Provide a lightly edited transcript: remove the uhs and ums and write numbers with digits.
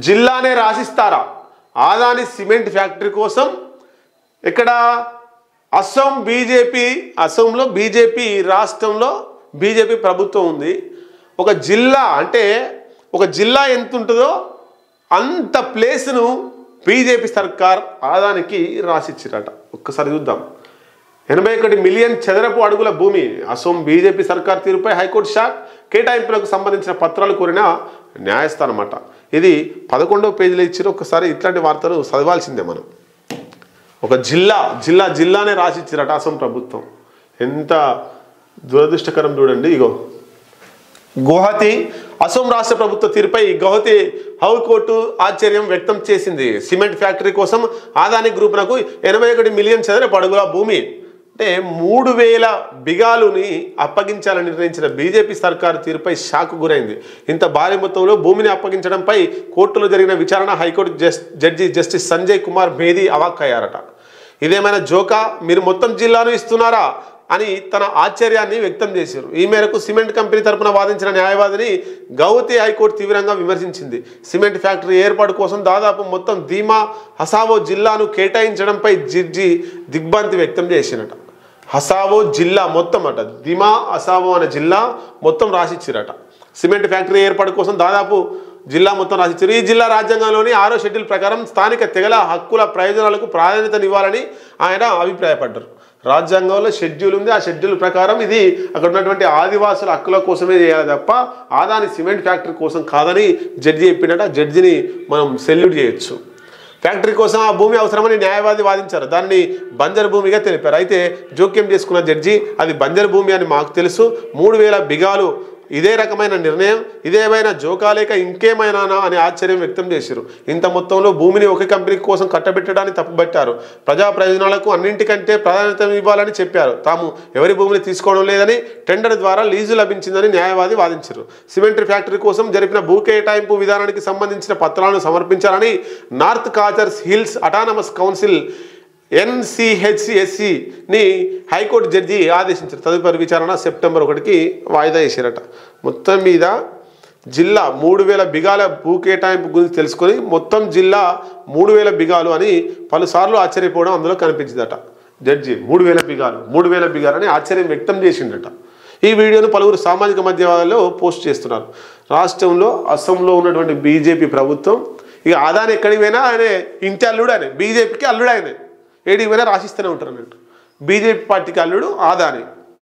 జిల్లానే రాసిస్తారా? Adani cement factory కోసం ఇక్కడ అసోంలో బీజేపీ రాష్ట్రంలో బీజేపీ ప్రభుత్వం ఉంది. ఒక జిల్లా అంటే ఒక జిల్లా ఎంత ఉంటుందో అంత ప్లేస్ను బీజేపీ సర్కార్ ఆదానికి రాసిచ్చిరట. ఒక్కసారి చూద్దాం. 81 మిలియన్ చదరపు అడుగుల భూమి. అసోం బీజేపీ సర్కార్ తీరుపై హైకోర్టు షాక్. కేటాయింపులకు సంబంధించిన పత్రాలు కోరిన న్యాయస్థానం అట. ఇది 11వ పేజీలో ఇచ్చారు. ఒకసారి ఇట్లాంటి వార్తలు చదవాల్సిందే మనం. ఒక జిల్లానే రాసిచ్చిరట అసోం ప్రభుత్వం. ఎంత దురదృష్టకరం చూడండి. ఇగో గువాహతి అసోం రాష్ట్ర ప్రభుత్వ తీరుపై గౌహతి హైకోర్టు ఆశ్చర్యం వ్యక్తం చేసింది. సిమెంట్ ఫ్యాక్టరీ కోసం ఆదాని గ్రూపునకు 81 మిలియన్ చదరపు అడుగుల భూమి అంటే 3000 బిగాలుని అప్పగించాలని నిర్ణయించిన బీజేపీ సర్కారు తీరుపై షాక్ గురైంది. ఇంత భారీ మొత్తంలో భూమిని అప్పగించడంపై కోర్టులో జరిగిన విచారణ high court judge justice Sanjay Kumar Bedi అవాక్కయ్యారట. ఇదేమైనా జోకా, మీరు మొత్తం జిల్లాను ఇస్తున్నారా అని తన ఆశ్చర్యాన్ని వ్యక్తం చేశారు. ఈ మేరకు సిమెంట్ కంపెనీ తరపున వాదించిన న్యాయవాదిని గౌహతి హైకోర్టు తీవ్రంగా విమర్శించింది. సిమెంట్ ఫ్యాక్టరీ ఏర్పాటు కోసం దాదాపు మొత్తం ధీమా హసావో జిల్లాను కేటాయించడంపై జడ్జి దిగ్భ్రాంతి వ్యక్తం చేసినట. హసావో జిల్లా మొత్తం అట, దిమా హసావో అనే జిల్లా మొత్తం రాసిచ్చిరట. సిమెంట్ ఫ్యాక్టరీ ఏర్పాటు కోసం దాదాపు జిల్లా మొత్తం రాసిచ్చారు. ఈ జిల్లా రాజ్యాంగంలోని 6వ షెడ్యూల్ ప్రకారం స్థానిక తెగల హక్కుల ప్రయోజనాలకు ప్రాధాన్యతనివ్వాలని ఆయన అభిప్రాయపడ్డారు. రాజ్యాంగంలో షెడ్యూల్ ఉంది. ఆ షెడ్యూల్ ప్రకారం ఇది అక్కడ ఉన్నటువంటి ఆదివాసుల హక్కుల కోసమే చేయాలి తప్ప ఆదాని సిమెంట్ ఫ్యాక్టరీ కోసం కాదని జడ్జి చెప్పినట్ట. జడ్జిని మనం సెల్యూట్ చేయొచ్చు. ఫ్యాక్టరీ కోసం ఆ భూమి అవసరమని న్యాయవాది వాదించారు. దాన్ని బంజరు భూమిగా తెలిపారు. అయితే జోక్యం చేసుకున్న జడ్జి అది బంజరు భూమి అని మాకు తెలుసు, 3000 బిగాలు ఇదే రకమైన నిర్ణయం, ఇదేమైనా జోకా లేక ఇంకేమైనా అని ఆశ్చర్యం వ్యక్తం చేశారు. ఇంత మొత్తంలో భూమిని ఒక కంపెనీ కోసం కట్టబెట్టడాన్ని తప్పుబట్టారు. ప్రజా ప్రయోజనాలకు అన్నింటికంటే ప్రాధాన్యత ఇవ్వాలని చెప్పారు. తాము ఎవరి భూమిని తీసుకోవడం లేదని, టెండర్ ద్వారా లీజు లభించిందని న్యాయవాది వాదించారు. సిమెంట్ ఫ్యాక్టరీ కోసం జరిపిన భూ కేటాయింపు విధానానికి సంబంధించిన పత్రాలను సమర్పించాలని North Cachar Hills Autonomous Council NCHSCని హైకోర్టు జడ్జి ఆదేశించారు. తదుపరి విచారణ సెప్టెంబర్ 1కి వాయిదా వేశారట. మొత్తం మీద జిల్లా 3000 బిగాల భూ కేటాయింపు గురించి తెలుసుకొని మొత్తం జిల్లా 3000 బిగాలు అని పలుసార్లు ఆశ్చర్యపోవడం అందులో కనిపించిందట. జడ్జి 3000 బిగాలు అని ఆశ్చర్యం వ్యక్తం చేసిండట. ఈ వీడియోను పలువురు సామాజిక మాధ్యమాలలో పోస్ట్ చేస్తున్నారు. రాష్ట్రంలో అస్సాంలో ఉన్నటువంటి బీజేపీ ప్రభుత్వం ఇక ఆదాని ఎక్కడికి పోయినా ఆయన ఇంటి అల్లుడు, ఆయన బీజేపీకి అల్లుడు, ఆయన ఏడికి పోయినా రాసిస్తూనే ఉంటారు అన్నట్టు. బీజేపీ పార్టీకి అల్లుడు ఆదాని.